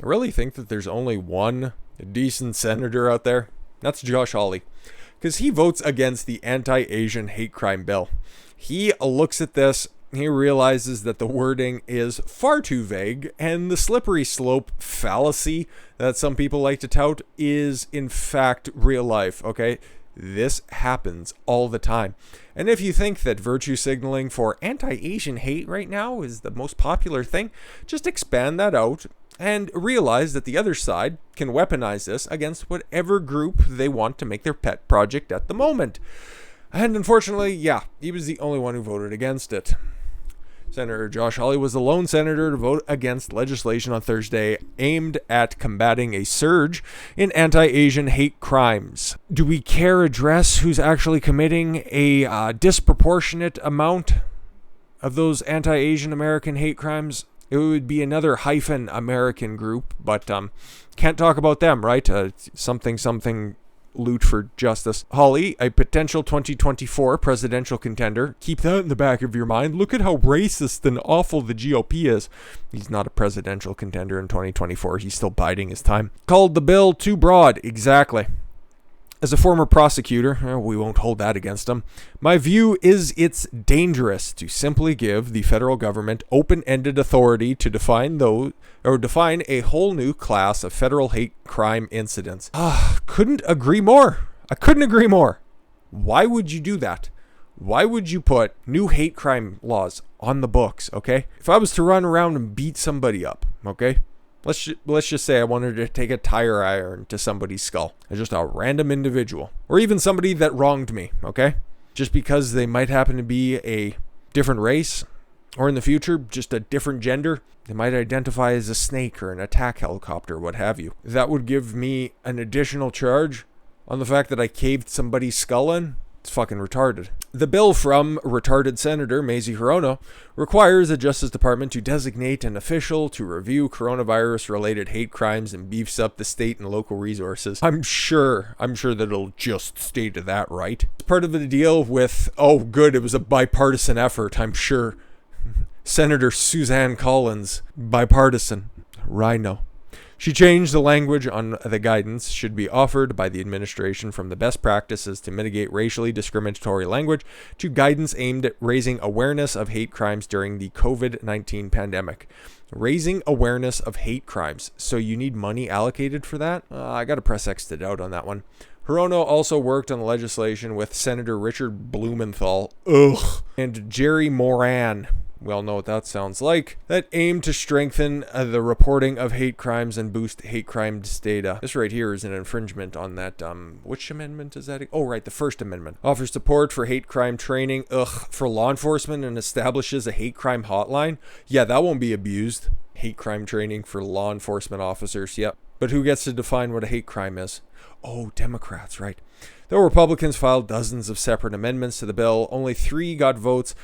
I really think that there's only one decent senator out there. That's Josh Hawley, because he votes against the anti-Asian hate crime bill. He looks at this, he realizes that the wording is far too vague, and the slippery slope fallacy that some people like to tout is in fact real life, okay? This happens all the time. And if you think that virtue signaling for anti-Asian hate right now is the most popular thing, just expand that out and realize that the other side can weaponize this against whatever group they want to make their pet project at the moment. And unfortunately, yeah, he was the only one who voted against it. Senator Josh Hawley was the lone senator to vote against legislation on Thursday aimed at combating a surge in anti-Asian hate crimes. Do we care address who's actually committing a disproportionate amount of those anti-Asian American hate crimes? It would be another hyphen American group, but can't talk about them, right? Something loot for justice. Hawley, a potential 2024 presidential contender. Keep that in the back of your mind. Look at how racist and awful the GOP is. He's not a presidential contender in 2024. He's still biding his time. Called the bill too broad. Exactly. As a former prosecutor, we won't hold that against him. My view is it's dangerous to simply give the federal government open-ended authority to define a whole new class of federal hate crime incidents. Couldn't agree more. I couldn't agree more. Why would you do that? Why would you put new hate crime laws on the books, okay? If I was to run around and beat somebody up, okay? Let's just say I wanted to take a tire iron to somebody's skull. Just a random individual. Or even somebody that wronged me, okay? Just because they might happen to be a different race, or in the future, just a different gender. They might identify as a snake or an attack helicopter, what have you. That would give me an additional charge on the fact that I caved somebody's skull in. It's fucking retarded. The bill from retarded Senator Mazie Hirono requires the Justice Department to designate an official to review coronavirus-related hate crimes and beefs up the state and local resources. I'm sure that it'll just state that, right? It's part of the deal with, oh good, it was a bipartisan effort, I'm sure. Senator Suzanne Collins, bipartisan, rhino. She changed the language on the guidance should be offered by the administration from the best practices to mitigate racially discriminatory language to guidance aimed at raising awareness of hate crimes during the COVID-19 pandemic. Raising awareness of hate crimes. So you need money allocated for that? I got to press X to doubt on that one. Hirono also worked on the legislation with Senator Richard Blumenthal and Jerry Moran. We all know what that sounds like. That aim to strengthen the reporting of hate crimes and boost hate crimes data. This right here is an infringement on that, which amendment is that? Oh, right, the First Amendment. Offers support for hate crime training, for law enforcement and establishes a hate crime hotline. Yeah, that won't be abused. Hate crime training for law enforcement officers, yep. But who gets to define what a hate crime is? Oh, Democrats, right. Though Republicans filed dozens of separate amendments to the bill, only 3 got votes,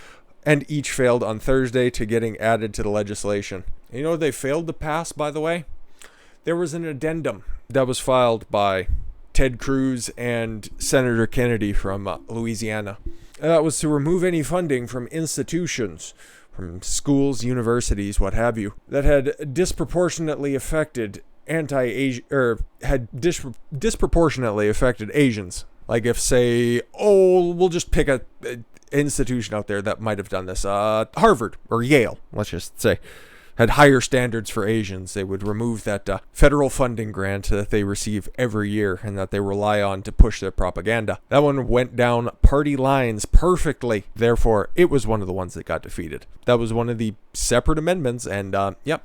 and each failed on Thursday to getting added to the legislation. You know what they failed to pass, by the way? There was an addendum that was filed by Ted Cruz and Senator Kennedy from Louisiana. That was to remove any funding from institutions, from schools, universities, what have you, that had disproportionately affected disproportionately affected Asians. Like if, say, we'll just pick a institution out there that might have done this. Harvard or Yale, let's just say, had higher standards for Asians. They would remove that federal funding grant that they receive every year and that they rely on to push their propaganda. That one went down party lines perfectly. Therefore, it was one of the ones that got defeated. That was one of the separate amendments, and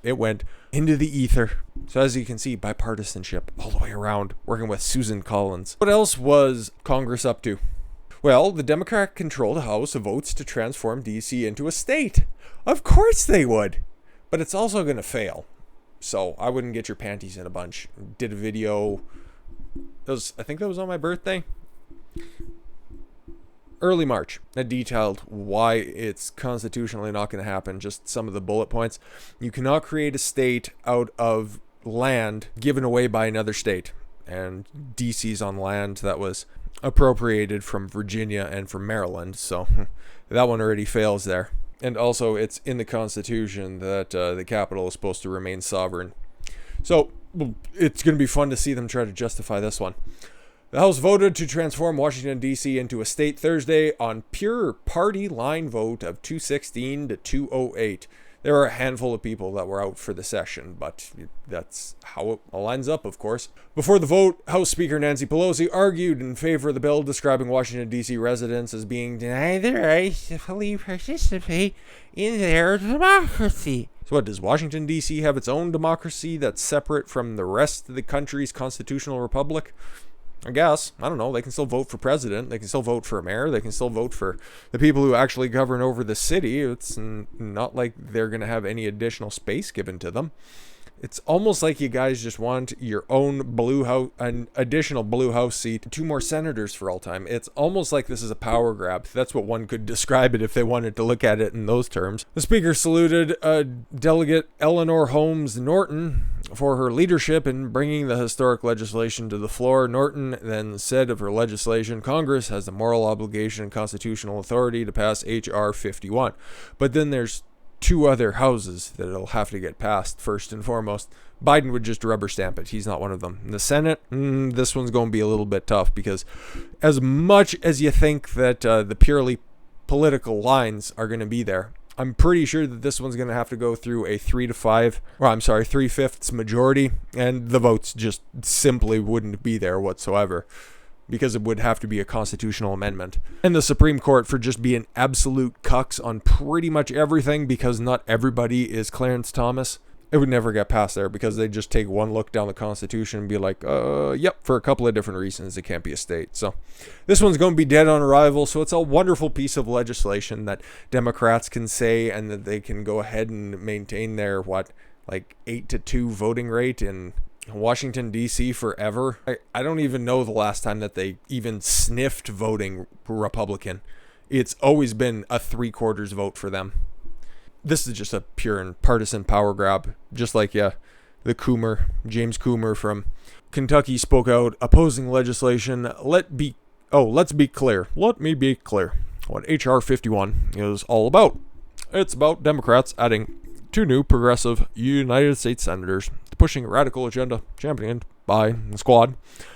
it went into the ether. So as you can see, bipartisanship all the way around, working with Susan Collins. What else was Congress up to? Well, the Democrat-controlled House votes to transform D.C. into a state. Of course they would. But it's also going to fail. So I wouldn't get your panties in a bunch. Did a video. I think that was on my birthday. Early March. That detailed why it's constitutionally not going to happen. Just some of the bullet points. You cannot create a state out of land given away by another state. And D.C.'s on land that was appropriated from Virginia and from Maryland, so that one already fails there. And also, it's in the Constitution that the capital is supposed to remain sovereign. So it's going to be fun to see them try to justify this one. The House voted to transform Washington, D.C. into a state Thursday on pure party line vote of 216 to 208. There were a handful of people that were out for the session, but that's how it lines up, of course. Before the vote, House Speaker Nancy Pelosi argued in favor of the bill, describing Washington, D.C. residents as being denied the right to fully participate in their democracy. So what, does Washington, D.C. have its own democracy that's separate from the rest of the country's constitutional republic? I guess. I don't know. They can still vote for president. They can still vote for a mayor. They can still vote for the people who actually govern over the city. It's not like they're going to have any additional space given to them. It's almost like you guys just want your own blue house, an additional blue house seat, 2 more senators for all time. It's almost like this is a power grab. That's what one could describe it if they wanted to look at it in those terms. The speaker saluted Delegate Eleanor Holmes Norton for her leadership in bringing the historic legislation to the floor. Norton then said of her legislation, Congress has the moral obligation and constitutional authority to pass H.R. 51. But then there's 2 other houses that it'll have to get passed first and foremost. Biden would just rubber stamp it. He's not one of them. In the Senate, this one's going to be a little bit tough because as much as you think that the purely political lines are going to be there, I'm pretty sure that this one's going to have to go through a 3/5 majority, and the votes just simply wouldn't be there whatsoever, because it would have to be a constitutional amendment. And the Supreme Court for just being absolute cucks on pretty much everything, because not everybody is Clarence Thomas. It would never get past there because they just take one look down the Constitution and be like, yep, for a couple of different reasons, it can't be a state. So this one's going to be dead on arrival. So it's a wonderful piece of legislation that Democrats can say, and that they can go ahead and maintain their, 8-2 voting rate in Washington, D.C. forever. I don't even know the last time that they even sniffed voting Republican. It's always been a 3/4 vote for them. This is just a pure and partisan power grab, just like, the James Coomer from Kentucky spoke out opposing legislation. Let's be clear. Let me be clear what H.R. 51 is all about. It's about Democrats adding 2 new progressive United States senators, pushing a radical agenda championed by the squad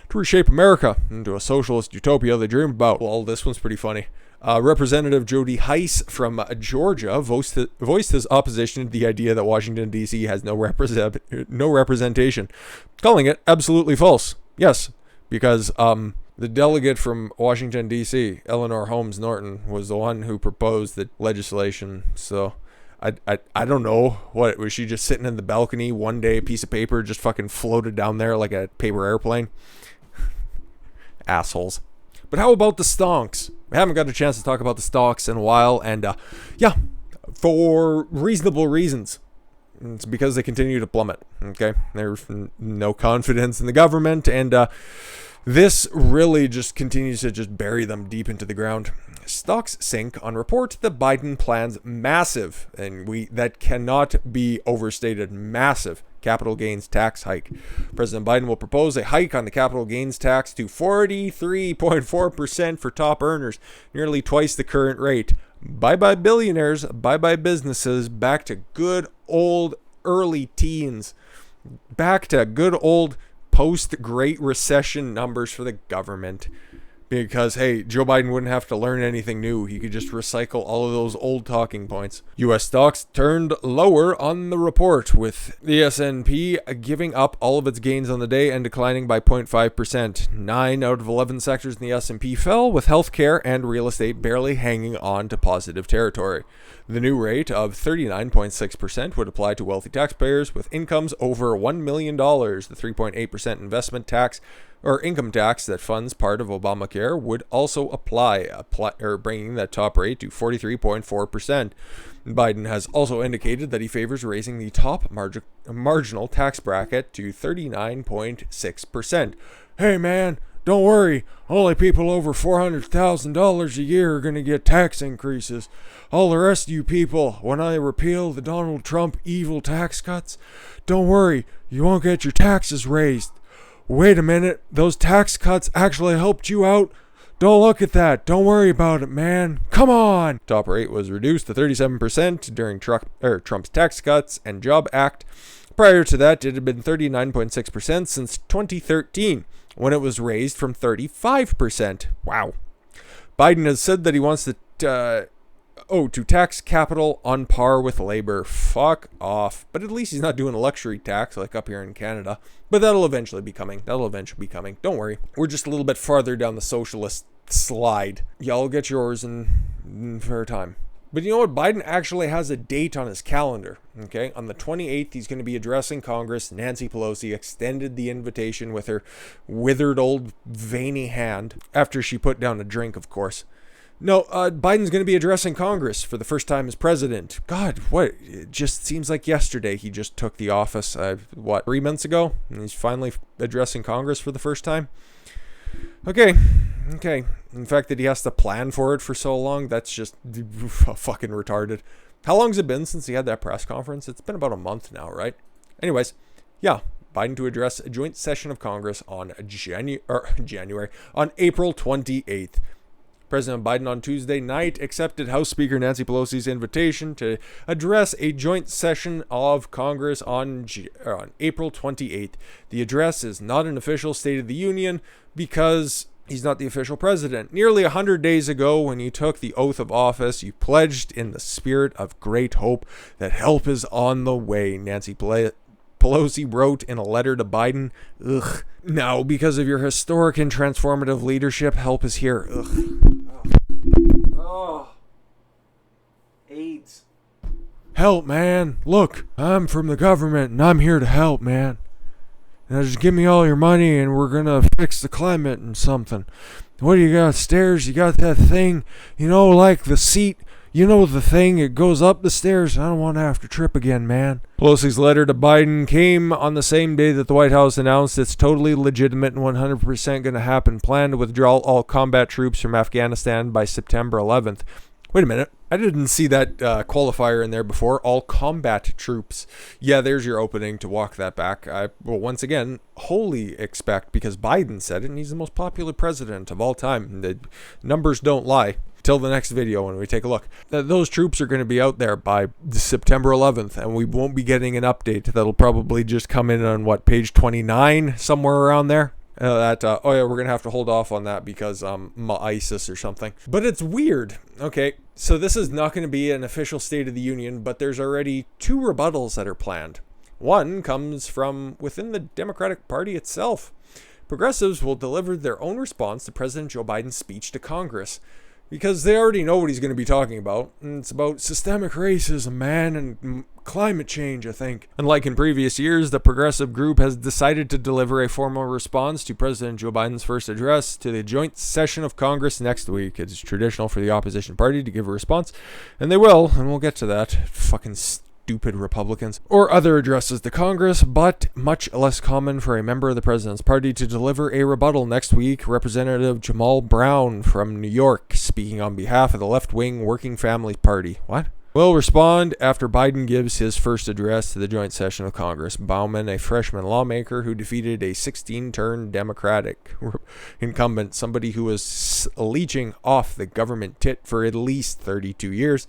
to reshape America into a socialist utopia they dream about. Well, this one's pretty funny. Representative Jody Hice from Georgia voiced his opposition to the idea that Washington, D.C. has no representation, calling it absolutely false. Yes, because the delegate from Washington, D.C., Eleanor Holmes Norton, was the one who proposed the legislation. So I don't know. What, was she just sitting in the balcony one day, a piece of paper just fucking floated down there like a paper airplane? Assholes. But how about the stonks? We haven't got a chance to talk about the stocks in a while, and for reasonable reasons. It's because they continue to plummet. Okay, there's no confidence in the government, and this really just continues to just bury them deep into the ground. Stocks sink on report that Biden plans massive, and that cannot be overstated, massive capital gains tax hike. President Biden will propose a hike on the capital gains tax to 43.4% for top earners, nearly twice the current rate. Bye-bye billionaires, bye-bye businesses, back to good old early teens, back to good old post-Great Recession numbers for the government. Because, hey, Joe Biden wouldn't have to learn anything new. He could just recycle all of those old talking points. U.S. stocks turned lower on the report, with the S&P giving up all of its gains on the day and declining by 0.5%. 9 out of 11 sectors in the S&P fell, with healthcare and real estate barely hanging on to positive territory. The new rate of 39.6% would apply to wealthy taxpayers with incomes over $1 million. The 3.8% investment tax or income tax that funds part of Obamacare would also apply, bringing that top rate to 43.4%. Biden has also indicated that he favors raising the top marginal tax bracket to 39.6%. Hey man, don't worry, only people over $400,000 a year are going to get tax increases. All the rest of you people, when I repeal the Donald Trump evil tax cuts, don't worry, you won't get your taxes raised. Wait a minute, those tax cuts actually helped you out? Don't look at that. Don't worry about it, man. Come on. Top rate was reduced to 37% during Trump's Tax Cuts and Job Act Prior to that, it had been 39.6% since 2013, when it was raised from 35%. Wow. Biden has said that he wants to tax capital on par with labor. Fuck off. But at least he's not doing a luxury tax like up here in Canada. But that'll eventually be coming. Don't worry. We're just a little bit farther down the socialist slide. Y'all get yours in fair time. But you know what? Biden actually has a date on his calendar. Okay, on the 28th, he's going to be addressing Congress. Nancy Pelosi extended the invitation with her withered old veiny hand after she put down a drink, of course. No, Biden's going to be addressing Congress for the first time as president. God, what? It just seems like yesterday he just took the office. 3 months ago? And he's finally addressing Congress for the first time? Okay. In fact, that he has to plan for it for so long, that's just fucking retarded. How long's it been since he had that press conference? It's been about a month now, right? Anyways, yeah, Biden to address a joint session of Congress on on April 28th. President Biden on Tuesday night accepted House Speaker Nancy Pelosi's invitation to address a joint session of Congress on April 28th. The address is not an official State of the Union because he's not the official president. Nearly 100 days ago, when you took the oath of office, you pledged in the spirit of great hope that help is on the way, Nancy Pelosi wrote in a letter to Biden. Ugh. Now, because of your historic and transformative leadership, help is here. Ugh. Oh. AIDS. Help, man. Look, I'm from the government and I'm here to help, man. Now just give me all your money and we're gonna fix the climate and something. What do you got? Stairs? You got that thing? You know, like the seat? You know the thing, it goes up the stairs. I don't want to have to trip again, man. Pelosi's letter to Biden came on the same day that the White House announced it's totally legitimate and 100% going to happen. Plan to withdraw all combat troops from Afghanistan by September 11th. Wait a minute. I didn't see that qualifier in there before. All combat troops. Yeah, there's your opening to walk that back. I will once again wholly expect, because Biden said it and he's the most popular president of all time. The numbers don't lie. Till the next video when we take a look. Those troops are going to be out there by September 11th, and we won't be getting an update. That'll probably just come in on, page 29, somewhere around there. We're going to have to hold off on that because ISIS or something. But it's weird. Okay, so this is not going to be an official State of the Union, but there's already 2 rebuttals that are planned. One comes from within the Democratic Party itself. Progressives will deliver their own response to President Joe Biden's speech to Congress, because they already know what he's going to be talking about. And it's about systemic racism, man, and climate change, I think. Unlike in previous years, the progressive group has decided to deliver a formal response to President Joe Biden's first address to the joint session of Congress next week. It's traditional for the opposition party to give a response, and they will, and we'll get to that. Fucking stupid Republicans, or other addresses to Congress, but much less common for a member of the president's party to deliver a rebuttal next week. Representative Jamal Brown from New York, speaking on behalf of the left-wing Working Families Party. What? Will respond after Biden gives his first address to the joint session of Congress. Bauman, a freshman lawmaker who defeated a 16-term Democratic incumbent, somebody who was leeching off the government tit for at least 32 years,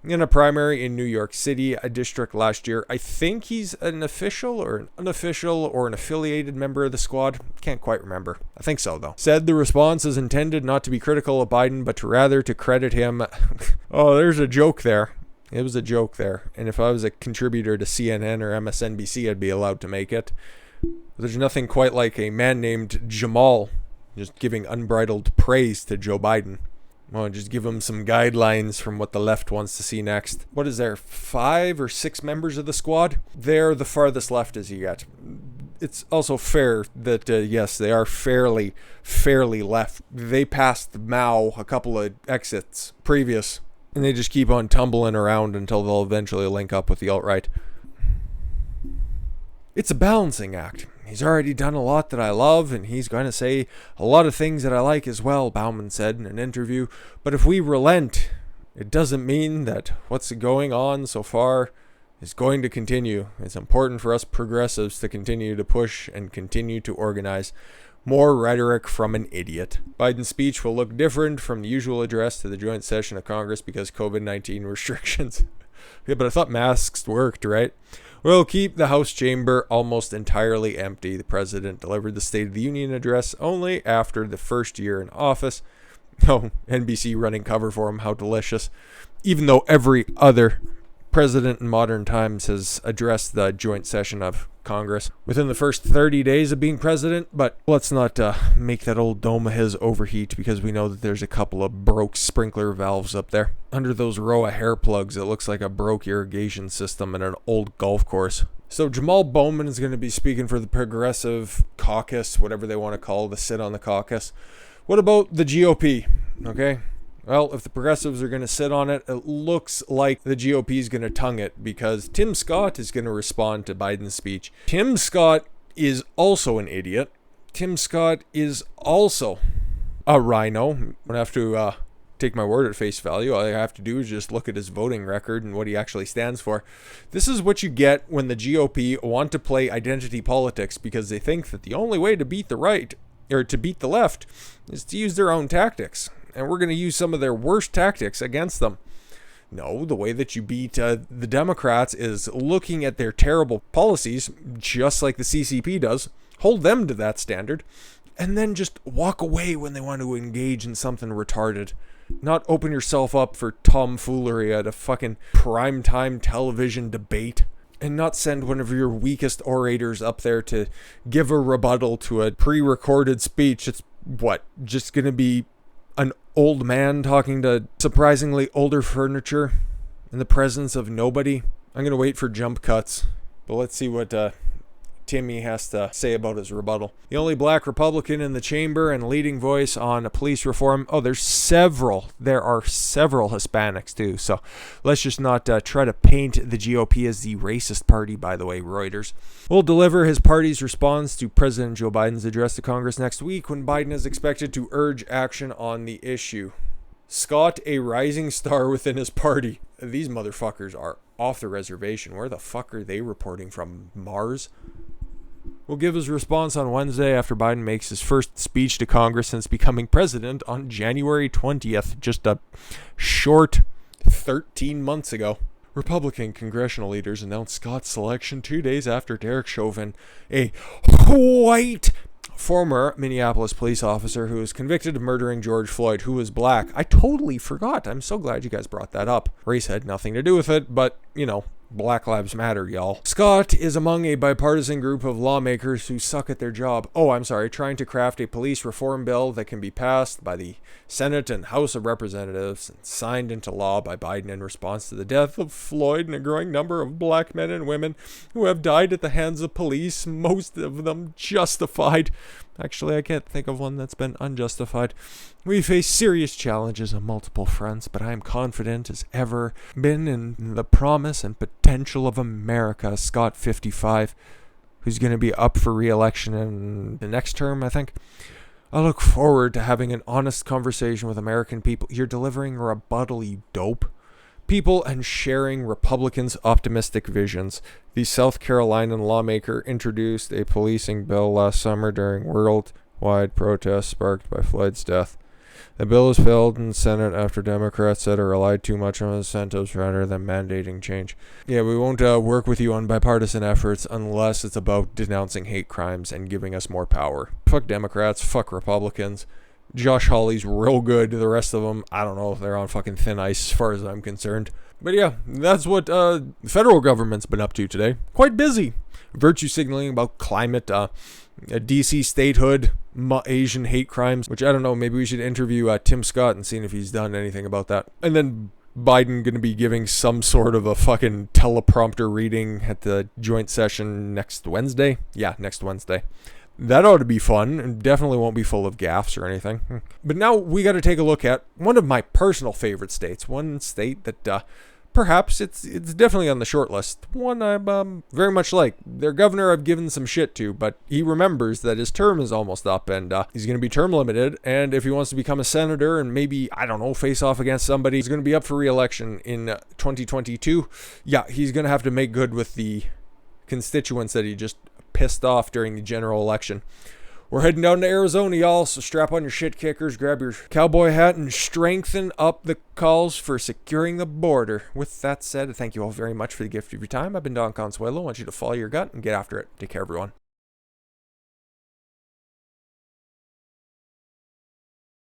in a primary in New York City, a district last year. I think he's an official or an unofficial or an affiliated member of the squad. Can't quite remember. I think so, though. Said the response is intended not to be critical of Biden, but rather to credit him. Oh, there's a joke there. It was a joke there. And if I was a contributor to CNN or MSNBC, I'd be allowed to make it. There's nothing quite like a man named Jamal just giving unbridled praise to Joe Biden. Well, just give him some guidelines from what the left wants to see next. What is there, 5 or 6 members of the squad? They're the farthest left as you get. It's also fair that, yes, they are fairly left. They passed Mao a couple of exits previous, and they just keep on tumbling around until they'll eventually link up with the alt-right. It's a balancing act. He's already done a lot that I love, and he's going to say a lot of things that I like as well, Bauman said in an interview. But if we relent, it doesn't mean that what's going on so far is going to continue. It's important for us progressives to continue to push and continue to organize. More rhetoric from an idiot. Biden's speech will look different from the usual address to the joint session of Congress because COVID-19 restrictions. Yeah, but I thought masks worked, right? will keep the House chamber almost entirely empty. The president delivered the State of the Union address only after the first year in office. Oh, NBC running cover for him. How delicious. Even though every other president in modern times has addressed the joint session of Congress within the first 30 days of being president. But let's not make that old dome of his overheat, because we know that there's a couple of broke sprinkler valves up there. Under those row of hair plugs, it looks like a broke irrigation system in an old golf course. So Jamal Bowman is going to be speaking for the Progressive Caucus, whatever they want to call the sit on the caucus. What about the GOP? Okay. Well, if the progressives are going to sit on it, it looks like the GOP is going to tongue it, because Tim Scott is going to respond to Biden's speech. Tim Scott is also an idiot. Tim Scott is also a rhino. I don't have to take my word at face value. All I have to do is just look at his voting record and what he actually stands for. This is what you get when the GOP want to play identity politics, because they think that the only way to beat the right, or to beat the left, is to use their own tactics. And we're going to use some of their worst tactics against them. No, the way that you beat the Democrats is looking at their terrible policies, just like the CCP does, hold them to that standard, and then just walk away when they want to engage in something retarded. Not open yourself up for tomfoolery at a fucking primetime television debate. And not send one of your weakest orators up there to give a rebuttal to a pre-recorded speech. It's just going to be an old man talking to surprisingly older furniture in the presence of nobody. I'm going to wait for jump cuts, but let's see what Timmy has to say about his rebuttal. The only black Republican in the chamber and leading voice on police reform. Oh, there are several Hispanics too. So let's just not try to paint the GOP as the racist party, by the way, Reuters. Will deliver his party's response to President Joe Biden's address to Congress next week, when Biden is expected to urge action on the issue. Scott, a rising star within his party. These motherfuckers are off the reservation. Where the fuck are they reporting from? Mars? Will give his response on Wednesday after Biden makes his first speech to Congress since becoming president on January 20th, just a short 13 months ago. Republican congressional leaders announced Scott's selection 2 days after Derek Chauvin, a white former Minneapolis police officer who was convicted of murdering George Floyd, who was black. I totally forgot. I'm so glad you guys brought that up. Race had nothing to do with it, but, Black Lives Matter, y'all. Scott is among a bipartisan group of lawmakers who suck at their job. Trying to craft a police reform bill that can be passed by the Senate and House of Representatives and signed into law by Biden in response to the death of Floyd and a growing number of black men and women who have died at the hands of police, most of them justified. Actually, I can't think of one that's been unjustified. We face serious challenges on multiple fronts, but I am confident as ever been in the promise and potential of America. Scott, 55, who's going to be up for re-election in the next term, I think. I look forward to having an honest conversation with American people. You're delivering a rebuttal, you dope. People and sharing Republicans' optimistic visions. The South Carolinian lawmaker introduced a policing bill last summer during worldwide protests sparked by Floyd's death. The bill has failed in the Senate after Democrats said it relied too much on incentives rather than mandating change. Yeah, we won't work with you on bipartisan efforts unless it's about denouncing hate crimes and giving us more power. Fuck Democrats, fuck Republicans. Josh Hawley's real good. The rest of them, I don't know. They're on fucking thin ice as far as I'm concerned. But yeah, that's what the federal government's been up to today. Quite busy. Virtue signaling about climate, DC statehood, Asian hate crimes, which I don't know. Maybe we should interview Tim Scott and see if he's done anything about that. And then Biden going to be giving some sort of a fucking teleprompter reading at the joint session next Wednesday. Yeah, next Wednesday. That ought to be fun, and definitely won't be full of gaffes or anything. But now we got to take a look at one of my personal favorite states. One state that perhaps it's definitely on the short list. One I very much like. Their governor I've given some shit to, but he remembers that his term is almost up, and he's going to be term limited. And if he wants to become a senator and maybe, I don't know, face off against somebody, he's going to be up for re-election in 2022. Yeah, he's going to have to make good with the constituents that he just pissed off during the general election. We're heading down to Arizona, y'all, so strap on your shit kickers, grab your cowboy hat, and strengthen up the calls for securing the border. With that said, thank you all very much for the gift of your time. I've been Don Consuelo. I want you to follow your gut and get after it. Take care, everyone.